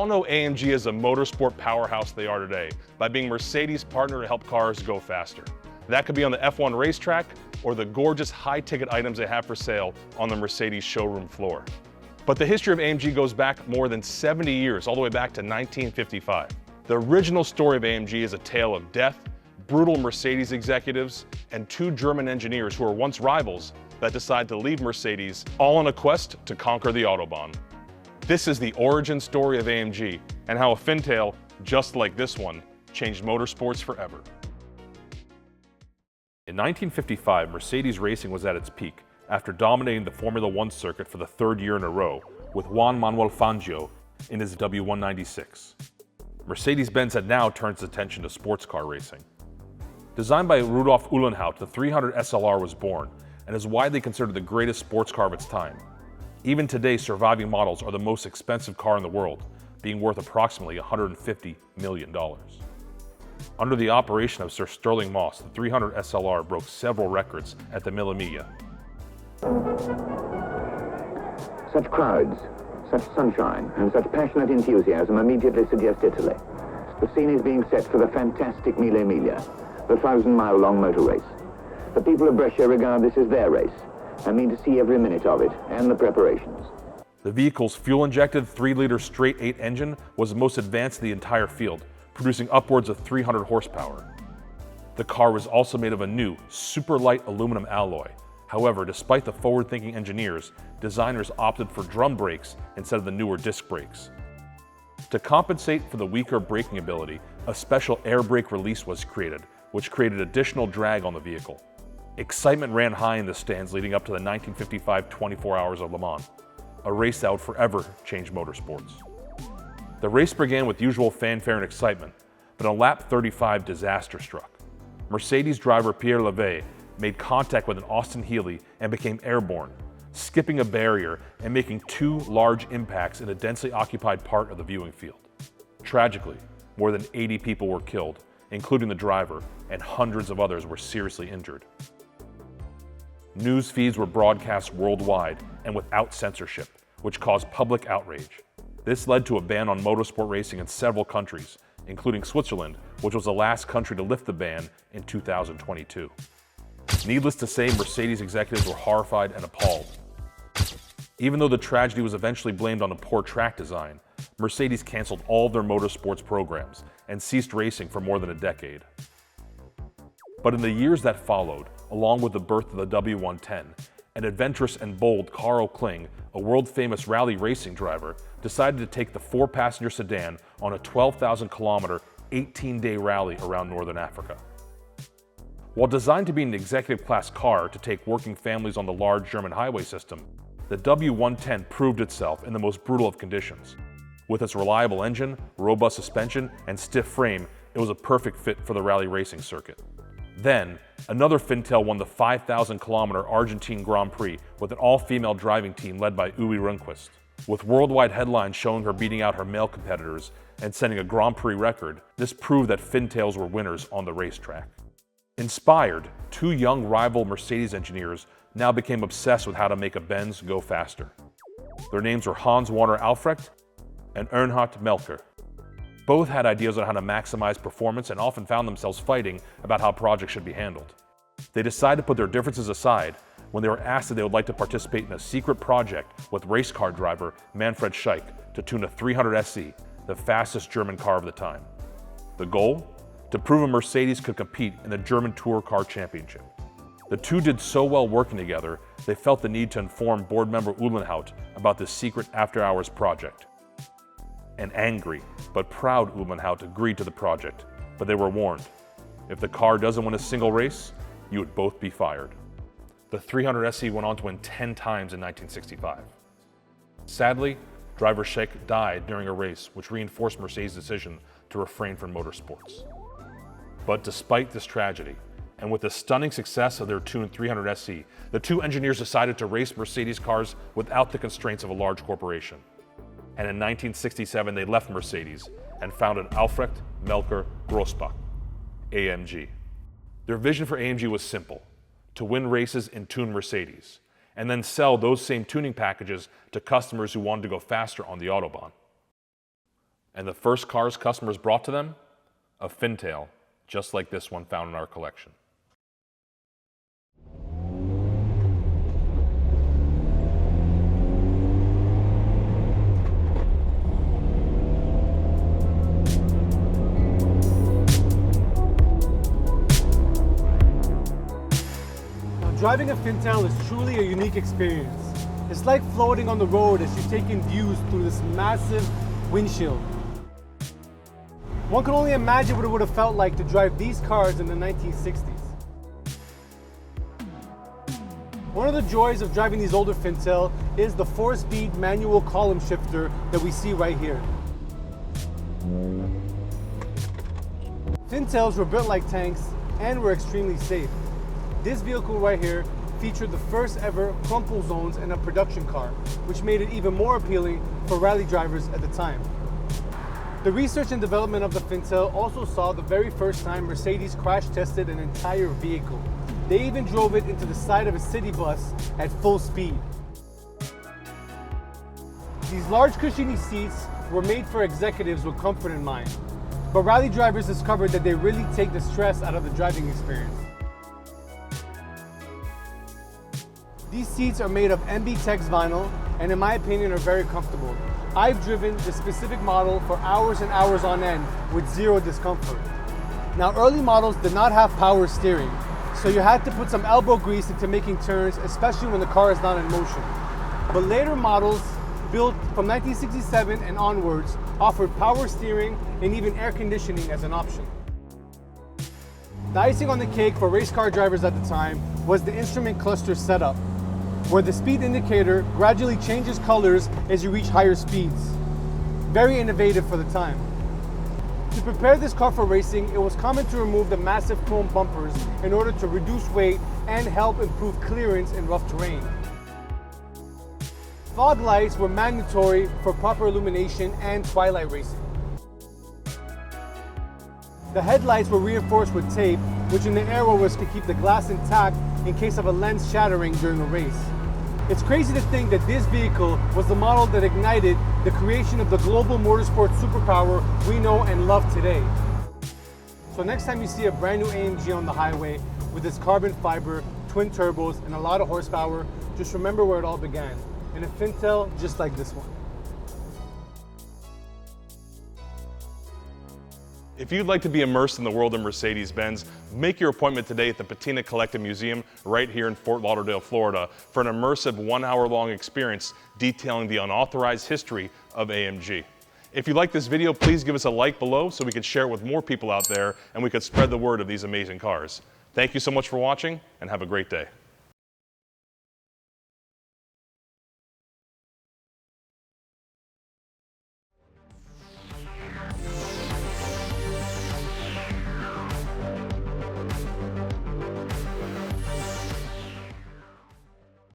all know AMG is a motorsport powerhouse they are today by being Mercedes' partner to help cars go faster. That could be on the F1 racetrack or the gorgeous high-ticket items they have for sale on the Mercedes showroom floor. But the history of AMG goes back more than 70 years, all the way back to 1955. The original story of AMG is a tale of death, brutal Mercedes executives, and two German engineers who were once rivals that decide to leave Mercedes, all on a quest to conquer the Autobahn. This is the origin story of AMG and how a Fintail, just like this one, changed motorsports forever. In 1955, Mercedes racing was at its peak after dominating the Formula One circuit for the third year in a row with Juan Manuel Fangio in his W196. Mercedes-Benz had now turned its attention to sports car racing. Designed by Rudolf Uhlenhaut, the 300 SLR was born and is widely considered the greatest sports car of its time. Even today, surviving models are the most expensive car in the world, being worth approximately $150 million. Under the operation of Sir Sterling Moss, the 300 SLR broke several records at the Mille Miglia. Such crowds, such sunshine, and such passionate enthusiasm immediately suggest Italy. The scene is being set for the fantastic Mille Miglia, the 1,000-mile-long motor race. The people of Brescia regard this as their race and mean to see every minute of it and the preparations. The vehicle's fuel-injected 3-liter straight-8 engine was the most advanced in the entire field, producing upwards of 300 horsepower. The car was also made of a new, super-light aluminum alloy. However, despite the forward-thinking engineers, designers opted for drum brakes instead of the newer disc brakes. To compensate for the weaker braking ability, a special air brake release was created, which created additional drag on the vehicle. Excitement ran high in the stands leading up to the 1955 24 Hours of Le Mans, a race that would forever change motorsports. The race began with usual fanfare and excitement, but on lap 35, disaster struck. Mercedes driver Pierre Levey made contact with an Austin Healey and became airborne, skipping a barrier and making two large impacts in a densely occupied part of the viewing field. Tragically, more than 80 people were killed, including the driver, and hundreds of others were seriously injured. News feeds were broadcast worldwide and without censorship, which caused public outrage. This led to a ban on motorsport racing in several countries, including Switzerland, which was the last country to lift the ban in 2022. Needless to say, Mercedes executives were horrified and appalled. Even though the tragedy was eventually blamed on a poor track design, Mercedes canceled all of their motorsports programs and ceased racing for more than a decade. But in the years that followed, along with the birth of the W110, an adventurous and bold Carl Kling, a world-famous rally racing driver, decided to take the 4-passenger sedan on a 12,000-kilometer, 18-day rally around northern Africa. While designed to be an executive-class car to take working families on the large German highway system, the W110 proved itself in the most brutal of conditions. With its reliable engine, robust suspension, and stiff frame, it was a perfect fit for the rally racing circuit. Then, another Fintail won the 5,000-kilometer Argentine Grand Prix with an all-female driving team led by Uwe Rundqvist. With worldwide headlines showing her beating out her male competitors and setting a Grand Prix record, this proved that Fintails were winners on the racetrack. Inspired, two young rival Mercedes engineers now became obsessed with how to make a Benz go faster. Their names were Hans-Werner Aufrecht and Erhard Melcher. Both had ideas on how to maximize performance and often found themselves fighting about how projects should be handled. They decided to put their differences aside when they were asked if they would like to participate in a secret project with race car driver Manfred Scheick to tune a 300 SE, the fastest German car of the time. The goal? To prove a Mercedes could compete in the German Tour Car Championship. The two did so well working together, they felt the need to inform board member Uhlenhaut about this secret after-hours project. An angry but proud Uhlenhaut agreed to the project, but they were warned. If the car doesn't win a single race, you would both be fired. The 300 SE went on to win 10 times in 1965. Sadly, driver Scheick died during a race, which reinforced Mercedes' decision to refrain from motorsports. But despite this tragedy, and with the stunning success of their tuned 300 SE, the two engineers decided to race Mercedes cars without the constraints of a large corporation. And in 1967, they left Mercedes and founded Aufrecht, Melcher, Grossbach, AMG. Their vision for AMG was simple: to win races in tuned Mercedes, and then sell those same tuning packages to customers who wanted to go faster on the Autobahn. And the first cars customers brought to them? A Fintail, just like this one found in our collection. Driving a Fintail is truly a unique experience. It's like floating on the road as you take in views through this massive windshield. One can only imagine what it would have felt like to drive these cars in the 1960s. One of the joys of driving these older Fintail is the 4-speed manual column shifter that we see right here. Fintails were built like tanks and were extremely safe. This vehicle right here featured the first ever crumple zones in a production car, which made it even more appealing for rally drivers at the time. The research and development of the Fintail also saw the very first time Mercedes crash tested an entire vehicle. They even drove it into the side of a city bus at full speed. These large cushiony seats were made for executives with comfort in mind, but rally drivers discovered that they really take the stress out of the driving experience. These seats are made of MB-Tex vinyl and in my opinion are very comfortable. I've driven the specific model for hours and hours on end with zero discomfort. Now early models did not have power steering, so you had to put some elbow grease into making turns, especially when the car is not in motion. But later models built from 1967 and onwards offered power steering and even air conditioning as an option. The icing on the cake for race car drivers at the time was the instrument cluster setup, where the speed indicator gradually changes colors as you reach higher speeds. Very innovative for the time. To prepare this car for racing, it was common to remove the massive chrome bumpers in order to reduce weight and help improve clearance in rough terrain. Fog lights were mandatory for proper illumination and twilight racing. The headlights were reinforced with tape, which in the era was to keep the glass intact in case of a lens shattering during a race. It's crazy to think that this vehicle was the model that ignited the creation of the global motorsport superpower we know and love today. So next time you see a brand new AMG on the highway with its carbon fiber, twin turbos, and a lot of horsepower, just remember where it all began, in a Fintail just like this one. If you'd like to be immersed in the world of Mercedes-Benz, make your appointment today at the Patina Collective Museum right here in Fort Lauderdale, Florida for an immersive 1-hour-long experience detailing the unauthorized history of AMG. If you like this video, please give us a like below so we can share it with more people out there and we could spread the word of these amazing cars. Thank you so much for watching and have a great day.